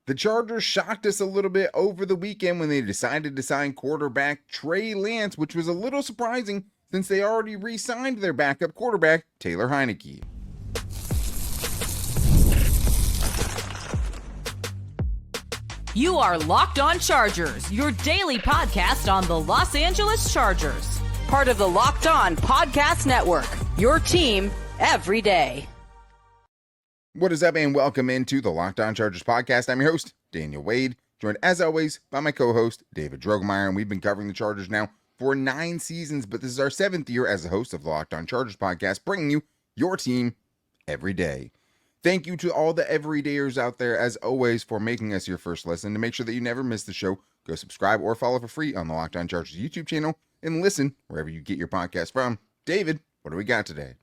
The Chargers shocked us a little bit over the weekend when they decided to sign quarterback Trey Lance, which was a little surprising since they already re-signed their backup quarterback, Taylor Heinicke. You are Locked On Chargers, your daily podcast on the Los Angeles Chargers. Part of the Locked On Podcast Network, your team every day. What is up, and welcome into the Locked On Chargers podcast. I'm your host, Daniel Wade, joined as always by my co-host, David Droegemeier, and we've been covering the Chargers now for 9 seasons, but this is our 7th year as the host of the Locked On Chargers podcast, bringing you your team every day. Thank you to all the everydayers out there, as always, for making us your first listen. To make sure that you never miss the show, go subscribe or follow for free on the Locked On Chargers YouTube channel, and listen wherever you get your podcast from. David, what do we got today?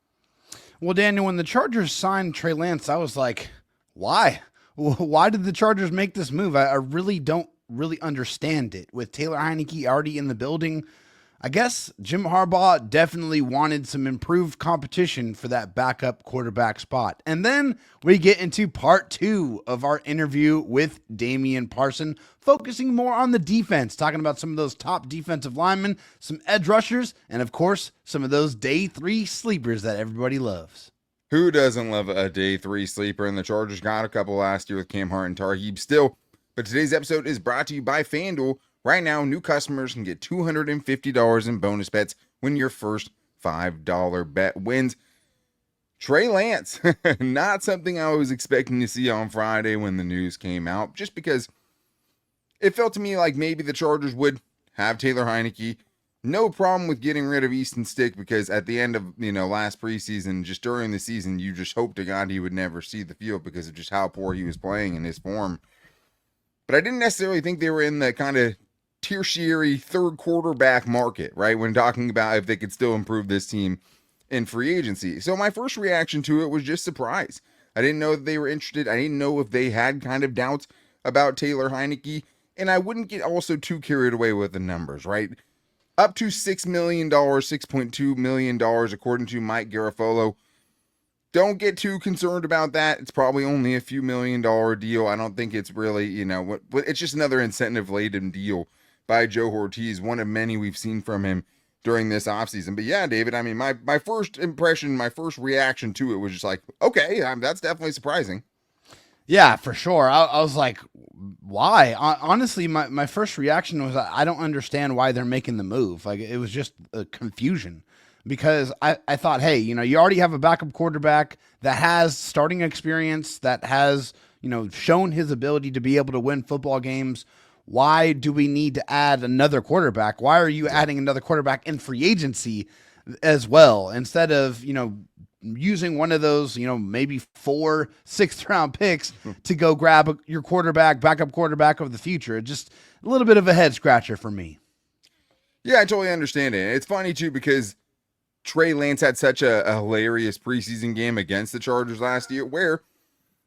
Well, Daniel, when the Chargers signed Trey Lance, I was like, why? Why did the Chargers make this move? I really don't understand it. With Taylor Heinicke already in the building, I guess Jim Harbaugh definitely wanted some improved competition for that backup quarterback spot. And then we get into part 2 of our interview with Damian Parson, focusing more on the defense, talking about some of those top defensive linemen, some edge rushers, and of course, some of those day 3 sleepers that everybody loves. Who doesn't love a day 3 sleeper? And the Chargers got a couple last year with Cam Hart and Tarheeb still. But today's episode is brought to you by FanDuel. Right now, new customers can get $250 in bonus bets when your first $5 bet wins. Trey Lance, not something I was expecting to see on Friday when the news came out, just because it felt to me like maybe the Chargers would have Taylor Heinicke. No problem with getting rid of Easton Stick, because at the end of last preseason, just during the season, you just hope to God he would never see the field because of just how poor he was playing in his form. But I didn't necessarily think they were in the kind of tertiary third quarterback market, right? When talking about if they could still improve this team in free agency. So my first reaction to it was just surprise. I didn't know that they were interested. I didn't know if they had kind of doubts about Taylor Heinicke. And I wouldn't get also too carried away with the numbers, right? Up to $6 million, $6.2 million, according to Mike Garafolo. Don't get too concerned about that. It's probably only a few $1 million deal. I don't think it's really, it's just another incentive-laden deal by Joe Ortiz, one of many we've seen from him during this offseason. But yeah, David, I mean, my first impression, my first reaction to it was just like, okay, that's definitely surprising. Yeah, for sure. I was like, why? Honestly, my first reaction was, I don't understand why they're making the move. Like, it was just a confusion, because I thought, hey, you already have a backup quarterback that has starting experience, that has, shown his ability to be able to win football games. Why do we need to add another quarterback? Why are you adding another quarterback in free agency as well, instead of, using one of those, maybe 4 6th-round picks to go grab your backup quarterback of the future? Just a little bit of a head scratcher for me. Yeah, I totally understand it. It's funny too, because Trey Lance had such a hilarious preseason game against the Chargers last year, where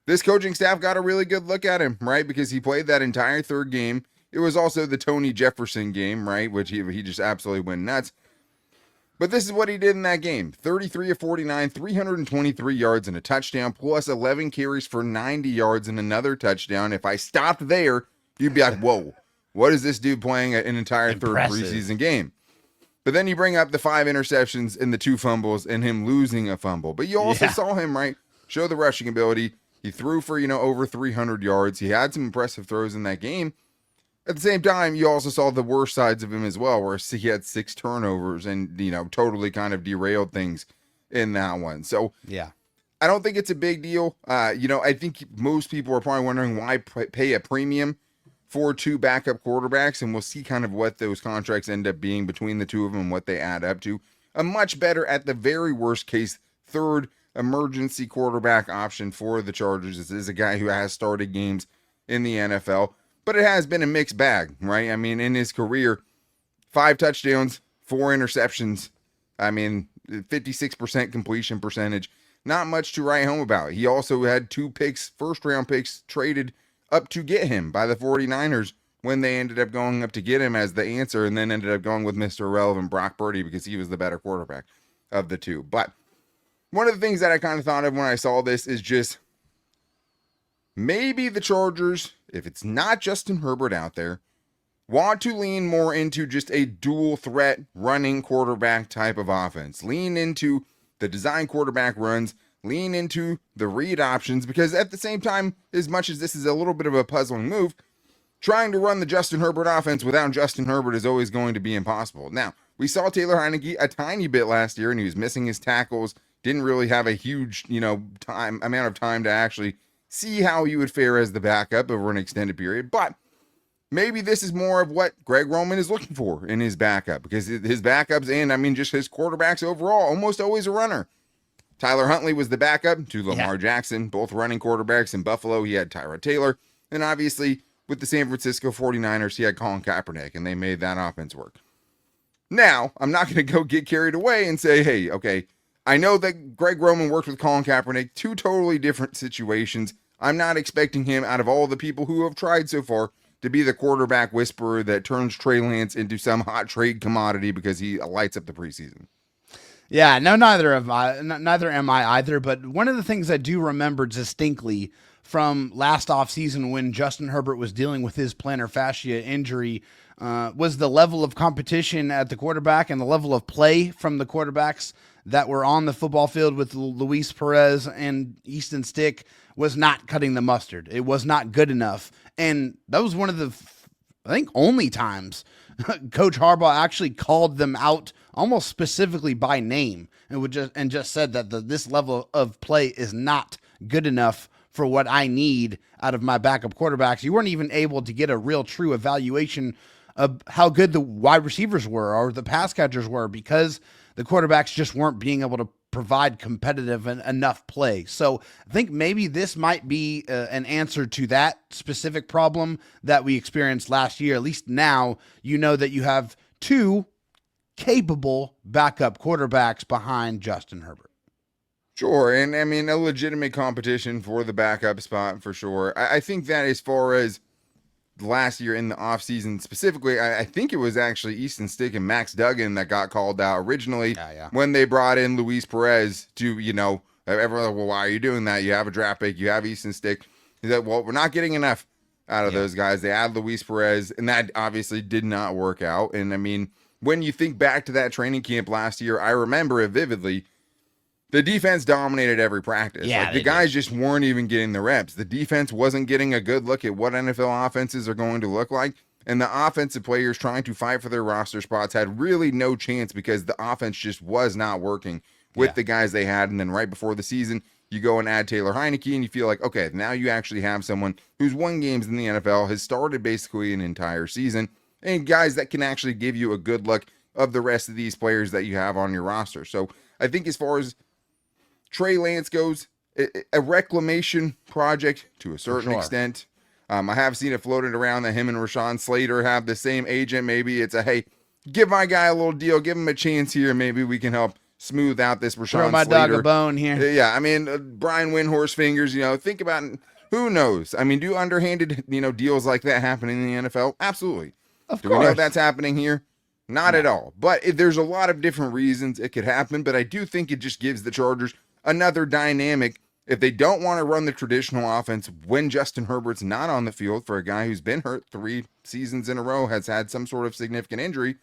this coaching staff got a really good look at him, right? Because he played that entire third game. It was also the Tony Jefferson game, right? Which he just absolutely went nuts. But this is what he did in that game. 33 of 49, 323 yards and a touchdown, plus 11 carries for 90 yards and another touchdown. If I stopped there, you'd be like, whoa, what is this dude playing an entire third preseason game? But then you bring up the 5 interceptions and the 2 fumbles and him losing a fumble. But you also saw him, right, show the rushing ability. He threw for, over 300 yards. He had some impressive throws in that game. At the same time, you also saw the worst sides of him as well, where he had 6 turnovers and, totally kind of derailed things in that one. So, yeah, I don't think it's a big deal. I think most people are probably wondering why pay a premium for 2 backup quarterbacks, and we'll see kind of what those contracts end up being between the 2 of them and what they add up to. A much better, at the very worst case, third emergency quarterback option for the Chargers. This is a guy who has started games in the NFL, but it has been a mixed bag, right? I mean, in his career, 5 touchdowns, 4 interceptions. I mean, 56% completion percentage. Not much to write home about. He also had 2 picks, first-round picks, traded up to get him by the 49ers when they ended up going up to get him as the answer, and then ended up going with Mr. Irrelevant Brock Purdy because he was the better quarterback of the 2. But one of the things that I kind of thought of when I saw this is just maybe the Chargers, if it's not Justin Herbert out there, want to lean more into just a dual threat running quarterback type of offense. Lean into the design quarterback runs, lean into the read options, because at the same time, as much as this is a little bit of a puzzling move, trying to run the Justin Herbert offense without Justin Herbert is always going to be impossible. Now, we saw Taylor Heineke a tiny bit last year, and he was missing his tackles, didn't really have a huge, amount of time to actually see how he would fare as the backup over an extended period. But maybe this is more of what Greg Roman is looking for in his backup, because his backups and, just his quarterbacks overall, almost always a runner. Tyler Huntley was the backup to Lamar Jackson, both running quarterbacks. In Buffalo, he had Tyrod Taylor. And obviously, with the San Francisco 49ers, he had Colin Kaepernick, and they made that offense work. Now, I'm not going to go get carried away and say, hey, okay, I know that Greg Roman worked with Colin Kaepernick, two totally different situations. I'm not expecting him, out of all the people who have tried so far, to be the quarterback whisperer that turns Trey Lance into some hot trade commodity because he lights up the preseason. Yeah, no, neither am I either. But one of the things I do remember distinctly from last offseason when Justin Herbert was dealing with his plantar fascia injury was the level of competition at the quarterback and the level of play from the quarterbacks that were on the football field with Luis Perez and Easton Stick was not cutting the mustard. It was not good enough. And that was one of the, I think, only times Coach Harbaugh actually called them out almost specifically by name and just said that this level of play is not good enough for what I need out of my backup quarterbacks. You weren't even able to get a real true evaluation of how good the wide receivers were or the pass catchers were because the quarterbacks just weren't being able to provide competitive and enough play. So I think maybe this might be an answer to that specific problem that we experienced last year. At least now you know that you have two capable backup quarterbacks behind Justin Herbert. Sure, and a legitimate competition for the backup spot for sure. I think that as far as last year in the offseason specifically, I think it was actually Easton Stick and Max Duggan that got called out originally when they brought in Luis Perez to, everyone, well, why are you doing that? You have a draft pick, you have Easton Stick. He said, well, we're not getting enough out of those guys. They add Luis Perez, and that obviously did not work out. And when you think back to that training camp last year, I remember it vividly. The defense dominated every practice. Yeah, the guys just weren't even getting the reps. The defense wasn't getting a good look at what NFL offenses are going to look like. And the offensive players trying to fight for their roster spots had really no chance because the offense just was not working with the guys they had. And then right before the season, you go and add Taylor Heineke and you feel like, okay, now you actually have someone who's won games in the NFL, has started basically an entire season, and guys that can actually give you a good look of the rest of these players that you have on your roster. So I think as far as Trey Lance goes, a reclamation project to a certain extent. I have seen it floated around that him and Rashawn Slater have the same agent. Maybe it's hey, give my guy a little deal, give him a chance here. Maybe we can help smooth out this Rashawn Throw my Slater. dog a bone here. Yeah, Brian Windhorse fingers, think about it. Who knows? Do underhanded, deals like that happen in the NFL? Absolutely. Of Do course. we know that's happening here? Not at all. But there's a lot of different reasons it could happen, but I do think it just gives the Chargers another dynamic. If they don't want to run the traditional offense when Justin Herbert's not on the field, for a guy who's been hurt 3 seasons in a row, has had some sort of significant injury,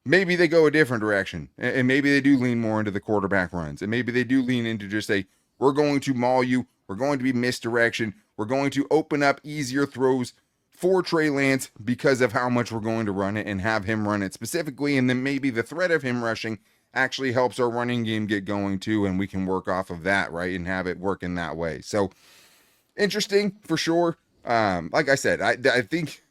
maybe they go a different direction. And maybe they do lean more into the quarterback runs. And maybe they do lean into just we're going to maul you. We're going to be misdirection. We're going to open up easier throws for Trey Lance because of how much we're going to run it and have him run it specifically. And then maybe the threat of him rushing actually helps our running game get going too, and we can work off of that, right, and have it work in that way. So interesting for sure. Like I said, I think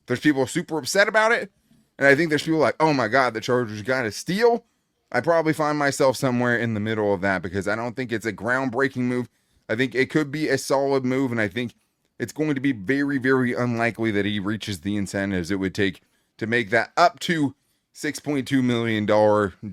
there's people super upset about it, and I think there's people like, oh my God, the Chargers got a steal. I probably find myself somewhere in the middle of that because I don't think it's a groundbreaking move. I think it could be a solid move, and I think it's going to be very, very unlikely that he reaches the incentives it would take to make that up to $6.2 million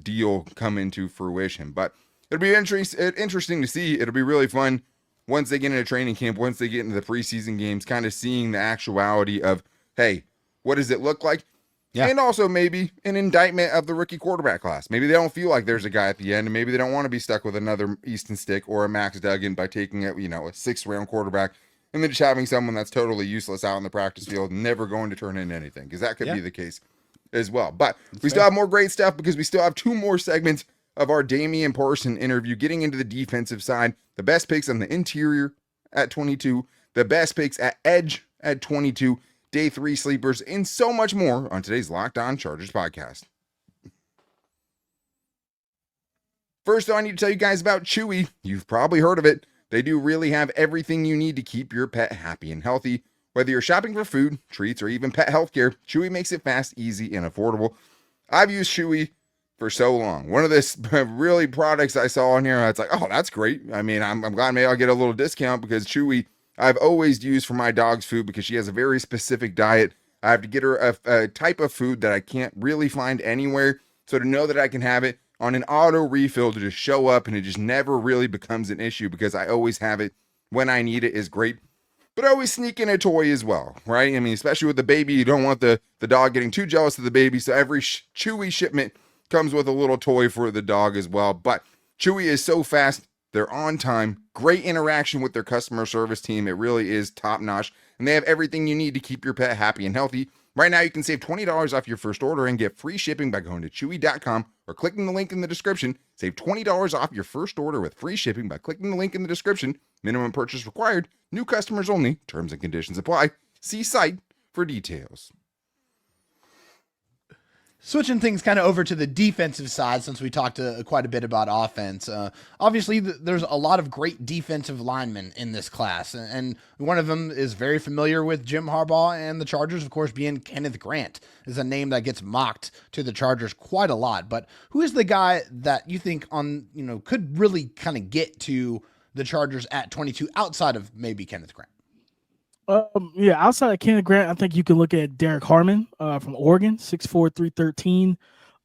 deal come into fruition. But it'll be interesting to see. It'll be really fun once they get into training camp, once they get into the preseason games, kind of seeing the actuality of, hey, what does it look like? Yeah. And also maybe an indictment of the rookie quarterback class. Maybe they don't feel like there's a guy at the end, and maybe they don't want to be stuck with another Easton Stick or a Max Duggan by taking a 6th round quarterback and then just having someone that's totally useless out in the practice field, never going to turn into anything, because that could be the case as well. But we still have more great stuff because we still have 2 more segments of our Damian Parson interview, getting into the defensive side, the best picks on the interior at 22, the best picks at edge at 22, day 3 sleepers, and so much more on today's Locked On Chargers podcast. First, I need to tell you guys about Chewy. You've probably heard of it. They do really have everything you need to keep your pet happy and healthy. Whether you're shopping for food, treats, or even pet healthcare, Chewy makes it fast, easy, and affordable. I've used Chewy for so long. One of the really products I saw on here, it's like, oh, that's great. I mean, I'm glad maybe I'll get a little discount, because Chewy I've always used for my dog's food, because she has a very specific diet. I have to get her a type of food that I can't really find anywhere. So to know that I can have it on an auto refill to just show up and it just never really becomes an issue, because I always have it when I need it, is great. But I always sneak in a toy as well, right? I mean, especially with the baby, you don't want the dog getting too jealous of the baby. So every Chewy shipment comes with a little toy for the dog as well. But Chewy is so fast. They're on time. Great interaction with their customer service team. It really is top notch. And they have everything you need to keep your pet happy and healthy. Right now, you can save $20 off your first order and get free shipping by going to chewy.com or clicking the link in the description. Save $20 off your first order with free shipping by clicking the link in the description. Minimum purchase required. New customers only. Terms and conditions apply. See site for details. Switching things kind of over to the defensive side, since we talked quite a bit about offense. Obviously, there's a lot of great defensive linemen in this class, and one of them is very familiar with Jim Harbaugh and the Chargers, of course, being Kenneth Grant, is a name that gets mocked to the Chargers quite a lot. But who is the guy that you think could really kind of get to the Chargers at 22 outside of maybe Kenneth Grant? Outside of Kenneth Grant, I think you can look at Derrick Harmon from Oregon, 6'4", 313.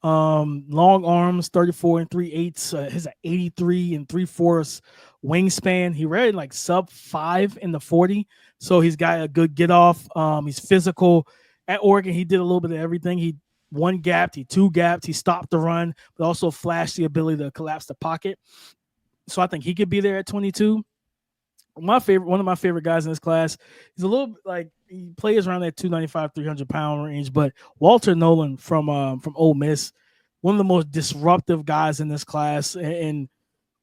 Long arms, 34 3/8. His 83 3/4 wingspan. He ran like sub 5 in the 40, so he's got a good get off. He's physical. At Oregon, he did a little bit of everything. He one gapped, he two gapped, he stopped the run, but also flashed the ability to collapse the pocket. So I think he could be there at 22. One of my favorite guys in this class. He's a little like he plays around that 295, 300 pound range, but Walter Nolen from Ole Miss, one of the most disruptive guys in this class, and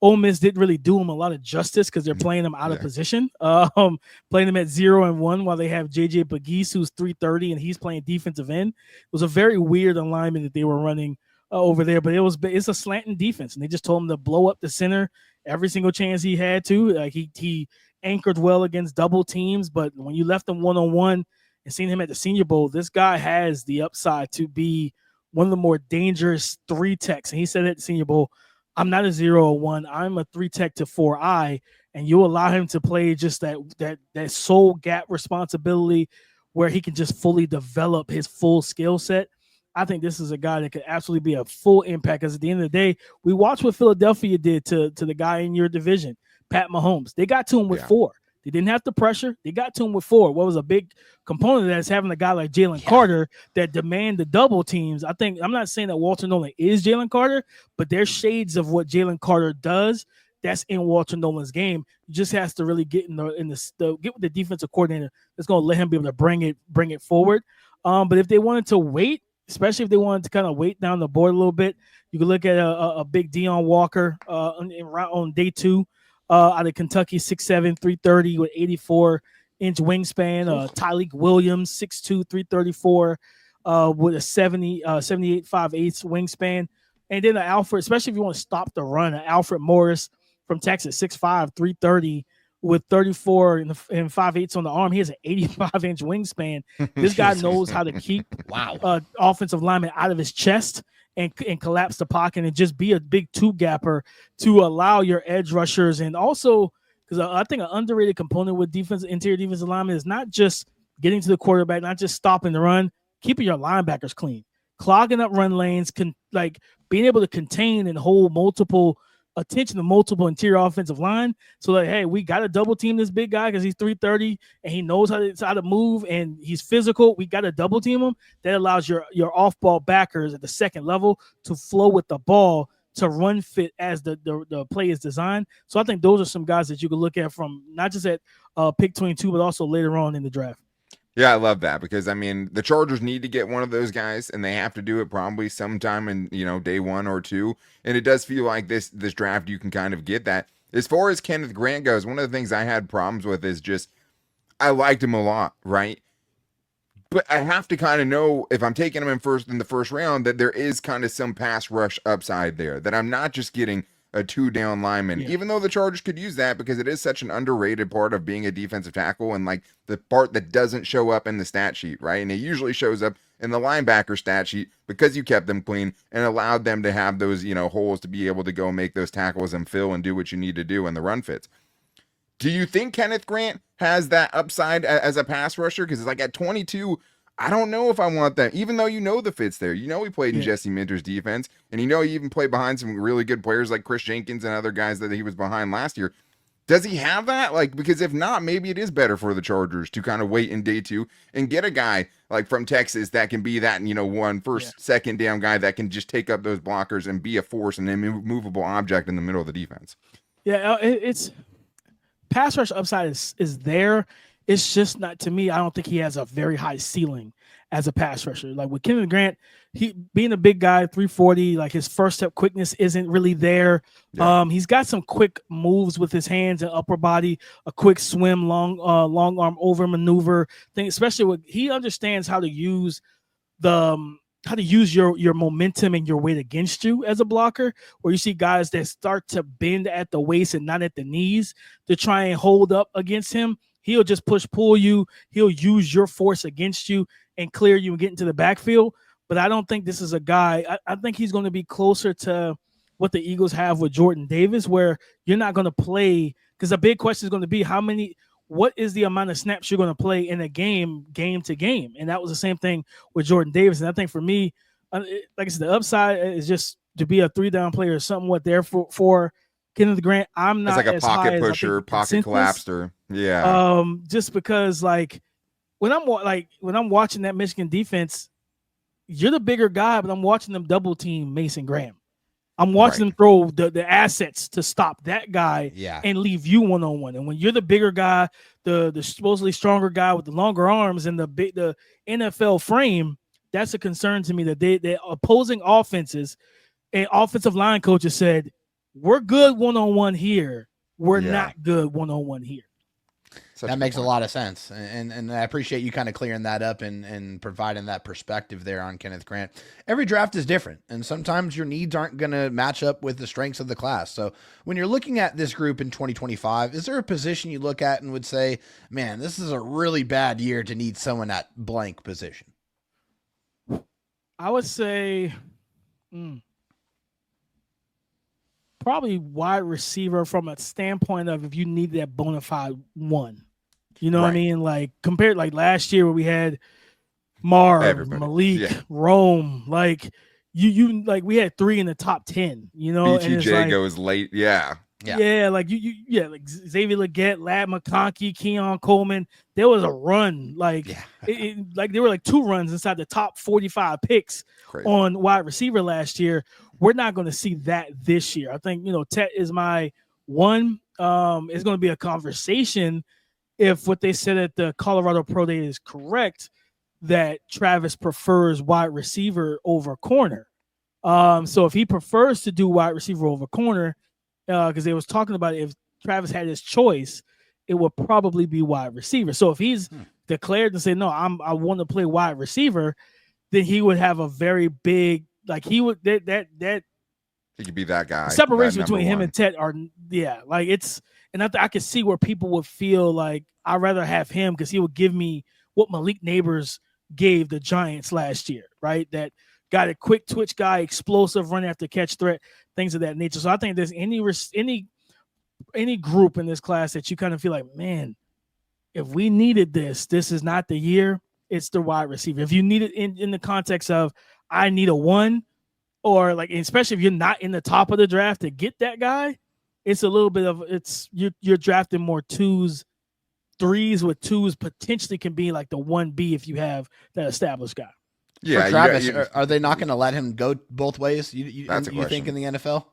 Ole Miss didn't really do him a lot of justice because they're playing him out of position, playing him at 0 and 1 while they have JJ Pegues, who's 330 and he's playing defensive end. It was a very weird alignment that they were running over there, but it's a slanting defense, and they just told him to blow up the center every single chance he had to. Like he anchored well against double teams, but when you left him one-on-one and seen him at the Senior Bowl, this guy has the upside to be one of the more dangerous 3 techs. And he said at the Senior Bowl, I'm not a 0 or 1. I'm a 3 tech to 4-eye, and you allow him to play just that sole gap responsibility where he can just fully develop his full skill set. I think this is a guy that could absolutely be a full impact, because at the end of the day, we watched what Philadelphia did to the guy in your division, Pat Mahomes. They got to him with 4. They didn't have the pressure. They got to him with 4. What was a big component of that is having a guy like Jalen Carter that demand the double teams. I'm not saying that Walter Nolen is Jalen Carter, but there's shades of what Jalen Carter does that's in Walter Nolen's game. You just has to really get get with the defensive coordinator that's going to let him be able to bring it forward. But if they wanted to wait, especially if they wanted to kind of wait down the board a little bit, you could look at a big Deion Walker on day 2 out of Kentucky, 6'7", 330 with 84-inch wingspan. Tyleik Williams, 6'2", 334 with a 78 5/8 wingspan. And then Alfred, especially if you want to stop the run, Alfred Morris from Texas, 6'5", 330 with 34 and 5/8 on the arm. He has an 85-inch wingspan. This guy knows how to keep offensive linemen out of his chest and collapse the pocket and just be a big 2-gapper to allow your edge rushers. And also, because I think an underrated component with interior defensive linemen is not just getting to the quarterback, not just stopping the run, keeping your linebackers clean, clogging up run lanes, being able to contain and hold attention to multiple interior offensive line, so that, hey, we got to double team this big guy because he's 330 and he knows how to move and he's physical. We got to double team him. That allows your off-ball backers at the second level to flow with the ball to run fit as the play is designed. So I think those are some guys that you could look at from not just at pick 22, but also later on in the draft. Yeah, I love that because I mean the Chargers need to get one of those guys, and they have to do it probably sometime in day 1 or 2. And it does feel like this draft you can kind of get that. As far as Kenneth Grant goes, one of the things I had problems with is just I liked him a lot, right? But I have to kind of know if I'm taking him in the first round that there is kind of some pass rush upside there, that I'm not just getting a 2-down lineman, even though the Chargers could use that because it is such an underrated part of being a defensive tackle and like the part that doesn't show up in the stat sheet, right? And it usually shows up in the linebacker stat sheet because you kept them clean and allowed them to have those, holes to be able to go make those tackles and fill and do what you need to do in the run fits. Do you think Kenneth Grant has that upside as a pass rusher? Because it's like at 22, I don't know if I want that, even though the fit's there. He played in Jesse Minter's defense, and he even played behind some really good players like Chris Jenkins and other guys that he was behind last year. Does he have that? Because if not, maybe it is better for the Chargers to kind of wait in day 2 and get a guy like from Texas that can be that, second down guy that can just take up those blockers and be a force and an immovable object in the middle of the defense. Yeah, it's pass rush upside is there. It's just not, to me, I don't think he has a very high ceiling as a pass rusher. Like with Kenneth Grant, he being a big guy, 340, like his first step quickness isn't really there. Yeah. He's got some quick moves with his hands and upper body, a quick swim, long arm over maneuver thing, especially with he understands how to use your momentum and your weight against you as a blocker, where you see guys that start to bend at the waist and not at the knees to try and hold up against him. He'll just pull you. He'll use your force against you and clear you and get into the backfield. But I don't think this is a guy. I think he's going to be closer to what the Eagles have with Jordan Davis, where you're not going to play, because the big question is going to be what is the amount of snaps you're going to play in a game to game. And that was the same thing with Jordan Davis. And I think for me, like I said, the upside is just to be a 3-down player somewhat there for Kenneth Grant. I'm not it's like a as pocket high pusher, as pocket collapser. Yeah. Just because when I'm watching that Michigan defense, you're the bigger guy, but I'm watching them double team Mason Graham. I'm watching them throw the assets to stop that guy and leave you one-on-one. And when you're the bigger guy, the supposedly stronger guy with the longer arms and the NFL frame, that's a concern to me that the opposing offenses and offensive line coaches said, we're good one-on-one here. We're not good one-on-one here. That makes a lot of sense. And I appreciate you kind of clearing that up and providing that perspective there on Kenneth Grant. Every draft is different, and sometimes your needs aren't going to match up with the strengths of the class. So when you're looking at this group in 2025, is there a position you look at and would say, man, this is a really bad year to need someone at blank position? I would say probably wide receiver from a standpoint of if you need that bona fide one. You know what I mean? Like compared like last year where we had Malik, Rome, like you like we had 3 in the top 10, BTJ goes late. Yeah, like like Xavier Legette, Lad McConkey, Keon Coleman. There was a run, like there were like 2 runs inside the top 45 picks on wide receiver last year. We're not going to see that this year. I think Tet is my one. It's going to be a conversation if what they said at the Colorado Pro Day is correct, that Travis prefers wide receiver over corner. So if he prefers to do wide receiver over corner, because they was talking about if Travis had his choice, it would probably be wide receiver. So if he's declared and say, no, I want to play wide receiver, then he would have a very big, like he would that he could be that guy. Separation between him and Tet are like it's, and I could see where people would feel like I'd rather have him because he would give me what Malik Neighbors gave the Giants last year, right? That got a quick twitch guy, explosive run after catch threat, things of that nature. So I think there's any group in this class that you kind of feel like, man, if we needed this is not the year. It's the wide receiver. If you need it in the context of I need a one, or like especially if you're not in the top of the draft to get that guy, it's a little bit of you're drafting more 2s, 3s with 2s potentially can be like the 1B if you have that established guy. Yeah, For Travis, you are they not going to let him go both ways? You think in the NFL?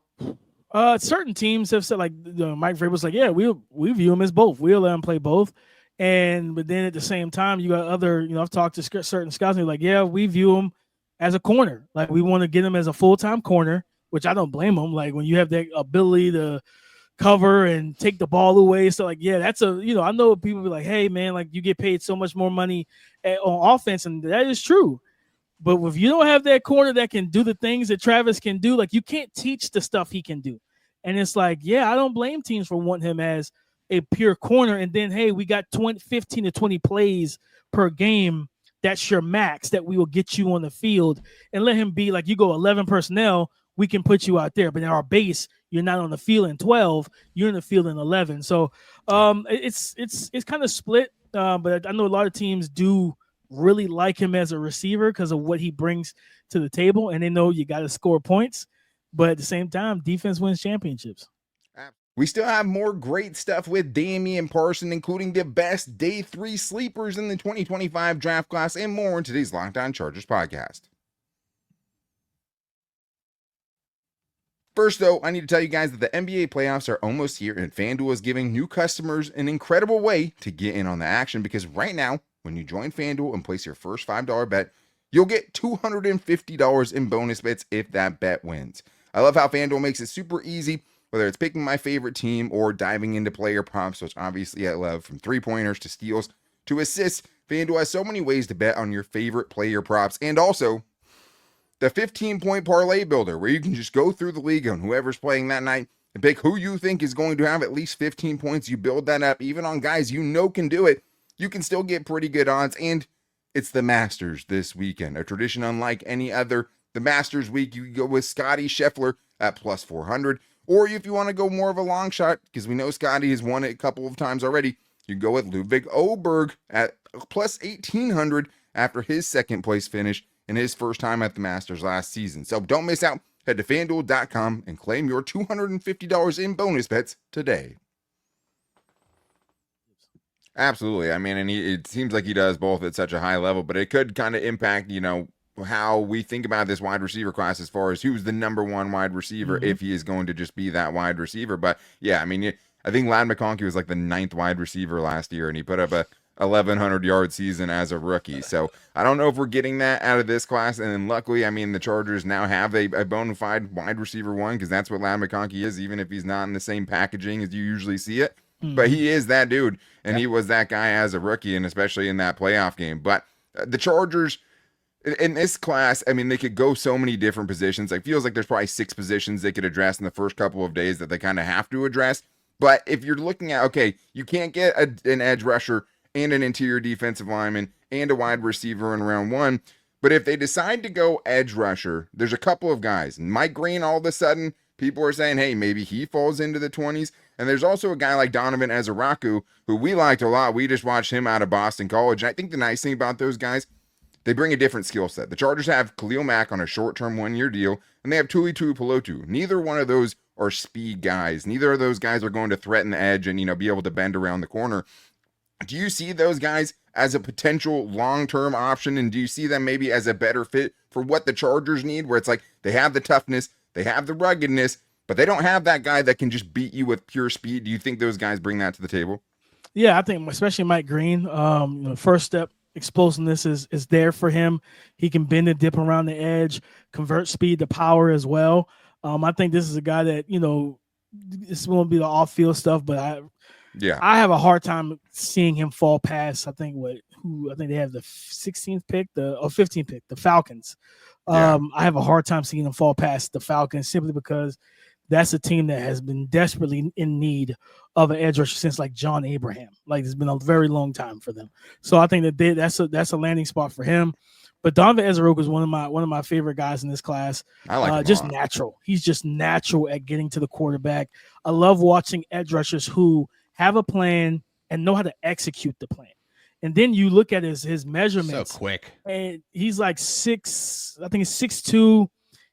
Certain teams have said, like Mike Vrabel's like, yeah, we view him as both. We'll let him play both. But then at the same time, you got other, I've talked to certain scouts and they're like, yeah, we view him as a corner. Like we want to get him as a full-time corner, which I don't blame him. Like when you have that ability to cover and take the ball away. So like, yeah, that's I know people be like, hey man, like you get paid so much more money on offense. And that is true. But if you don't have that corner that can do the things that Travis can do, like you can't teach the stuff he can do. And it's like, yeah, I don't blame teams for wanting him as a pure corner. And then, hey, we got 15 to 20 plays per game. That's your max that we will get you on the field and let him be like, you go 11 personnel, we can put you out there. But in our base, you're not on the field in 12, you're in the field in 11. So it's kind of split. But I know a lot of teams do really like him as a receiver because of what he brings to the table, and they know you got to score points, but at the same time, defense wins championships. We still have more great stuff with Damian Parson, including the best day 3 sleepers in the 2025 draft class and more in today's Locked On Chargers podcast. First, though, I need to tell you guys that the NBA playoffs are almost here, and FanDuel is giving new customers an incredible way to get in on the action, because right now, when you join FanDuel and place your first $5 bet, you'll get $250 in bonus bets if that bet wins. I love how FanDuel makes it super easy, whether it's picking my favorite team or diving into player props, which obviously I love, from 3-pointers to steals to assists. FanDuel has so many ways to bet on your favorite player props, and also the 15-point parlay builder, where you can just go through the league on whoever's playing that night and pick who you think is going to have at least 15 points. You build that up, even on guys you know can do it. You can still get pretty good odds, and it's the Masters this weekend, a tradition unlike any other. The Masters week, you can go with Scotty Scheffler at plus 400, or if you want to go more of a long shot, because we know Scotty has won it a couple of times already, you can go with Ludwig Oberg at plus 1800 after his second place finish in his first time at the Masters last season. So don't miss out. Head to FanDuel.com and claim your $250 in bonus bets today. Absolutely. I mean, and it seems like he does both at such a high level, but it could kind of impact, how we think about this wide receiver class as far as who's the number one wide receiver, if he is going to just be that wide receiver. But yeah, I mean, I think Ladd McConkey was like the 9th wide receiver last year, and he put up a 1,100-yard season as a rookie. So I don't know if we're getting that out of this class. And then luckily, I mean, the Chargers now have a bona fide wide receiver one, because that's what Ladd McConkey is, even if he's not in the same packaging as you usually see it. But he is that dude, and he was that guy as a rookie, and especially in that playoff game. But the Chargers, in this class, I mean, they could go so many different positions. It feels like there's probably 6 positions they could address in the first couple of days that they kind of have to address. But if you're looking at, okay, you can't get an edge rusher and an interior defensive lineman and a wide receiver in round 1. But if they decide to go edge rusher, there's a couple of guys. Mike Green, all of a sudden, people are saying, hey, maybe he falls into the 20s. And there's also a guy like Donovan Ezaraku, who we liked a lot. We just watched him out of Boston College. And I think the nice thing about those guys, they bring a different skill set. The Chargers have Khalil Mack on a short-term 1-year deal, and they have Tuli Tuipulotu. Neither one of those are speed guys. Neither of those guys are going to threaten the edge and, be able to bend around the corner. Do you see those guys as a potential long-term option, and do you see them maybe as a better fit for what the Chargers need, where it's like they have the toughness, they have the ruggedness, but they don't have that guy that can just beat you with pure speed? Do you think those guys bring that to the table? Yeah, I think especially Mike Green, first step explosiveness is there for him. He can bend and dip around the edge, convert speed to power as well. I think this is a guy that, this won't be the off-field stuff, but I have a hard time seeing him fall past, I think they have the 16th pick, or 15th pick, the Falcons. I have a hard time seeing him fall past the Falcons, simply because that's a team that has been desperately in need of an edge rusher since like John Abraham. Like, it's been a very long time for them. So I think that that's a landing spot for him. But Donovan Ezaraku is one of my favorite guys in this class. I like him just natural. He's just natural at getting to the quarterback. I love watching edge rushers who have a plan and know how to execute the plan. And then you look at his measurements. So quick. And he's like 6'2".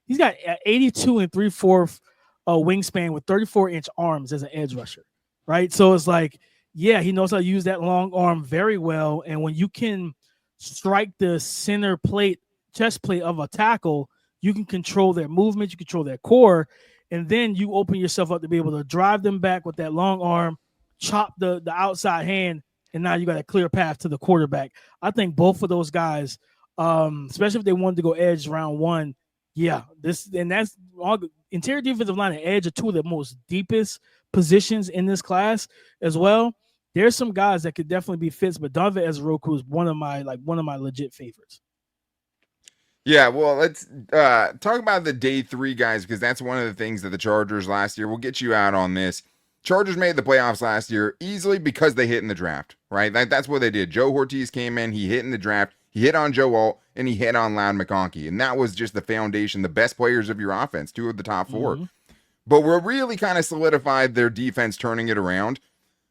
He's got 82 and 3/4 wingspan with 34-inch arms as an edge rusher, right? So it's like, yeah, he knows how to use that long arm very well. And when you can strike the center plate chest plate of a tackle, you can control their movement, you control their core, and then you open yourself up to be able to drive them back with that long arm, chop the outside hand, and now you got a clear path to the quarterback. I think both of those guys, especially if they wanted to go edge round one, that's all. Interior defensive line and edge are two of the most deepest positions in this class as well. There's some guys that could definitely be fits, but Donovan Ezoroku is one of my legit favorites. Yeah, well, let's talk about the day 3 guys, because that's one of the things that the Chargers last year, we'll get you out on this. Chargers made the playoffs last year easily because they hit in the draft, right? That's what they did. Joe Ortiz came in, he hit in the draft, he hit on Joe Alt, and he hit on Loud McConkey. And that was just the foundation, the best players of your offense, 2 of the top 4. Mm-hmm. But what really kind of solidified their defense turning it around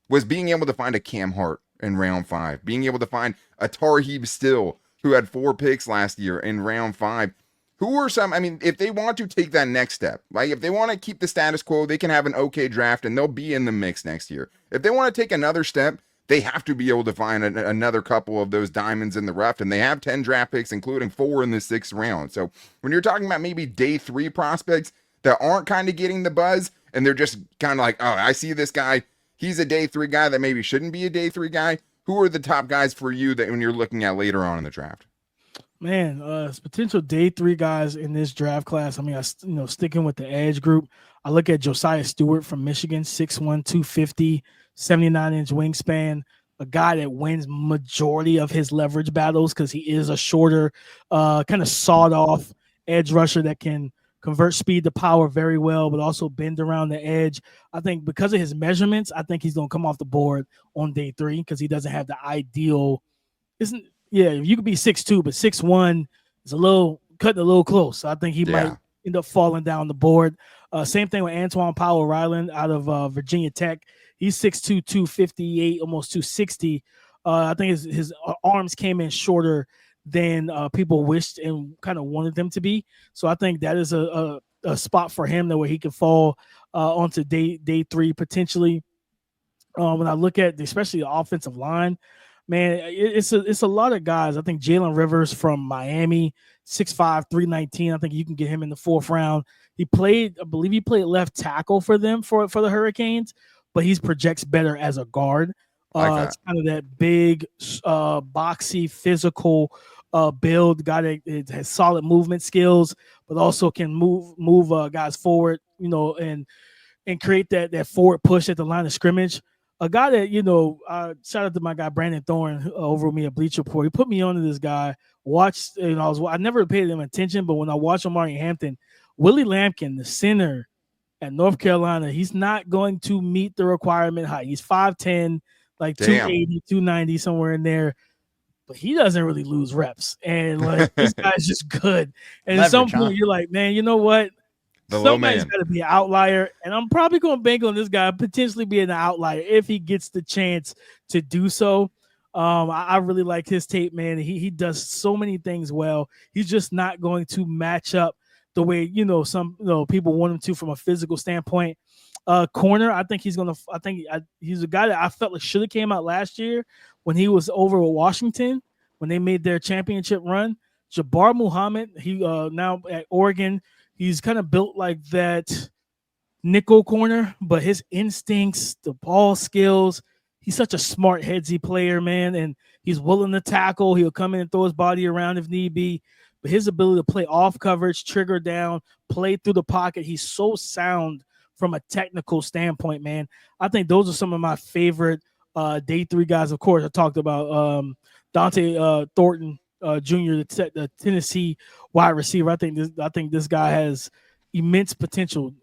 was being able to find a Cam Hart in round 5, being able to find a Tarheeb Still, who had 4 picks last year in round 5. Who are some, I mean, if they want to take that next step, like if they want to keep the status quo, they can have an okay draft and they'll be in the mix next year. If they want to take another step, they have to be able to find another couple of those diamonds in the rough. And they have 10 draft picks, including 4 in the 6th round. So when you're talking about maybe day 3 prospects that aren't kind of getting the buzz and they're just kind of like, oh, I see this guy, he's a day 3 guy that maybe shouldn't be a day 3 guy. Who are the top guys for you that when you're looking at later on in the draft? Man, potential day 3 guys in this draft class. I mean, sticking with the edge group, I look at Josiah Stewart from Michigan, 6'1", 250, 79-inch wingspan, a guy that wins majority of his leverage battles because he is a shorter, kind of sawed-off edge rusher that can convert speed to power very well, but also bend around the edge. I think because of his measurements, I think he's going to come off the board on day 3 because he doesn't have the ideal. You could be 6'2", but 6'1" is cutting a little close. So I think he might end up falling down the board. Same thing with Antoine Powell-Ryland out of Virginia Tech. He's 6'2", 258, almost 260. I think his arms came in shorter than people wished and kind of wanted them to be. So I think that is a spot for him where he could fall onto day 3 potentially. When I look at especially the offensive line, man, it's a lot of guys. I think Jalen Rivers from Miami, 6'5", 319. I think you can get him in the 4th round. I believe he played left tackle for them for the Hurricanes, but he projects better as a guard. It's kind of that big, boxy, physical build, guy that has solid movement skills, but also can move guys forward, and create that forward push at the line of scrimmage. A guy that, shout out to my guy Brandon Thorne over me at Bleacher Report. He put me onto this guy. I never paid him attention, but when I watched Omari Hampton, Willie Lampkin, the center at North Carolina, he's not going to meet the requirement height. He's 5'10", like 280, 290, somewhere in there. But he doesn't really lose reps. And this guy's just good. And at some point, you're like, man, you know what? Somebody's got to be an outlier. And I'm probably going to bank on this guy potentially being an outlier if he gets the chance to do so. I really like his tape, man. He does so many things well. He's just not going to match up the way, some people want him to from a physical standpoint. Corner, I think he's he's a guy that I felt like should have came out last year when he was over with Washington, when they made their championship run. Jabbar Muhammad, he now at Oregon, he's kind of built like that nickel corner, but his instincts, the ball skills, he's such a smart headsy player, man, and he's willing to tackle. He'll come in and throw his body around if need be. But his ability to play off coverage, trigger down, play through the pocket, he's so sound from a technical standpoint, man. I think those are some of my favorite day 3 guys. Of course, I talked about Dante Thornton Jr., the Tennessee wide receiver. I think this guy has immense potential.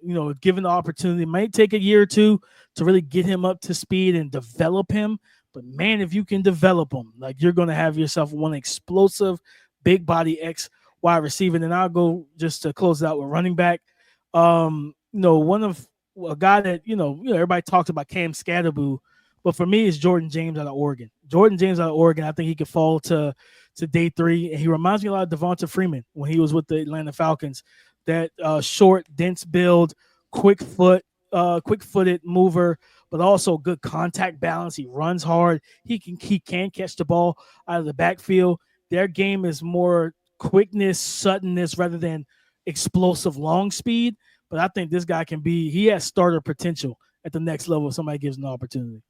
Given the opportunity, it might take a year or 2 to really get him up to speed and develop him. But man, if you can develop him, you're going to have yourself one explosive, big body X wide receiver. And then I'll go just to close it out with running back. One of a guy that everybody talks about, Cam Scatterboo, but for me, it's Jordan James out of Oregon. I think he could fall to day 3, and he reminds me a lot of Devonta Freeman when he was with the Atlanta Falcons. That short, dense build, quick-footed mover, but also good contact balance. He runs hard. He can catch the ball out of the backfield. Their game is more quickness, suddenness, rather than explosive long speed. But I think this guy he has starter potential at the next level if somebody gives him an opportunity.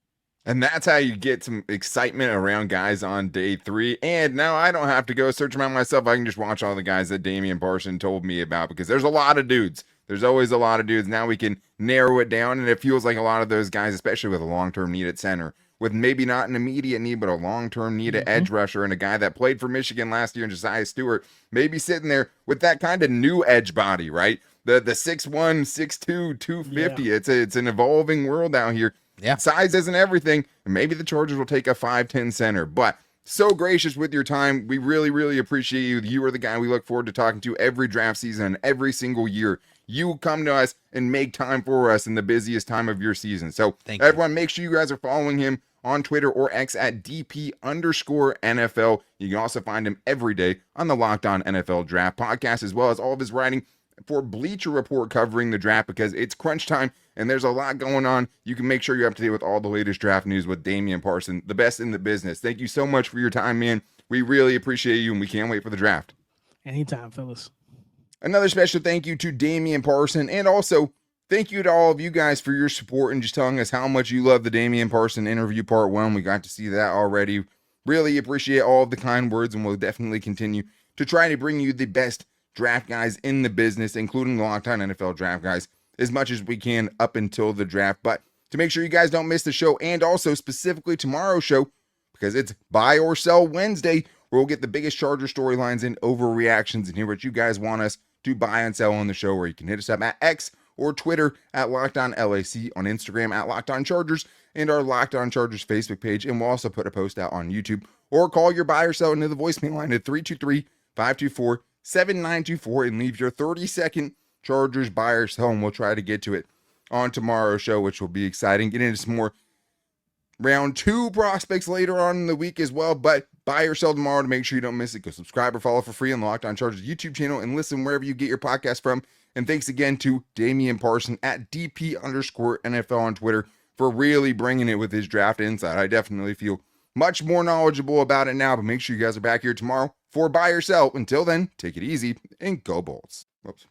And that's how you get some excitement around guys on day 3. And now I don't have to go search them out myself. I can just watch all the guys that Damian Parson told me about, because there's a lot of dudes. There's always a lot of dudes. Now we can narrow it down, and it feels like a lot of those guys, especially with a long-term need at center, with maybe not an immediate need, but a long-term need at edge rusher, and a guy that played for Michigan last year, Josiah Stewart, maybe sitting there with that kind of new edge body, right? The 6'1", 6'2", 250. Yeah. It's an evolving world out here. Yeah. Size isn't everything. And maybe the Chargers will take a 5'10" center. But so gracious with your time. We really, really appreciate you. You are the guy we look forward to talking to every draft season and every single year. You come to us and make time for us in the busiest time of your season. So everyone, make sure you guys are following him on Twitter or X at DP_NFL. You can also find him every day on the Locked On NFL Draft podcast, as well as all of his writing for Bleacher Report covering the draft, because it's crunch time and there's a lot going on. You can make sure you're up to date with all the latest draft news with Damian Parson, the best in the business. Thank you so much for your time, man. We really appreciate you, and we can't wait for the draft. Anytime, fellas. Another special thank you to Damian Parson, and also thank you to all of you guys for your support and just telling us how much you love the Damian Parson interview part 1. We got to see that already. Really appreciate all of the kind words, and we'll definitely continue to try to bring you the best draft guys in the business, including the Locked On NFL draft guys, as much as we can up until the draft. But to make sure you guys don't miss the show, and also specifically tomorrow's show, because it's Buy or Sell Wednesday, where we'll get the biggest Charger storylines and overreactions and hear what you guys want us to buy and sell on the show, where you can hit us up at X or Twitter at LockedOnLAC, on Instagram at Locked On Chargers, and our Locked On Chargers Facebook page. And we'll also put a post out on YouTube, or call your buy or sell into the voicemail line at 323-524-7924 and leave your 30-second Chargers buy or sell, and we'll try to get to it on tomorrow's show, which will be exciting. Get into some more round 2 prospects later on in the week as well. But buy or sell tomorrow. To make sure you don't miss it, go subscribe or follow for free on the Locked On Chargers YouTube channel, and listen wherever you get your podcast from. And thanks again to Damian Parson at DP_NFL on Twitter for really bringing it with his draft insight. I definitely feel much more knowledgeable about it now, but make sure you guys are back here tomorrow for Buy or Sell. Until then, take it easy and go Bolts. Whoops.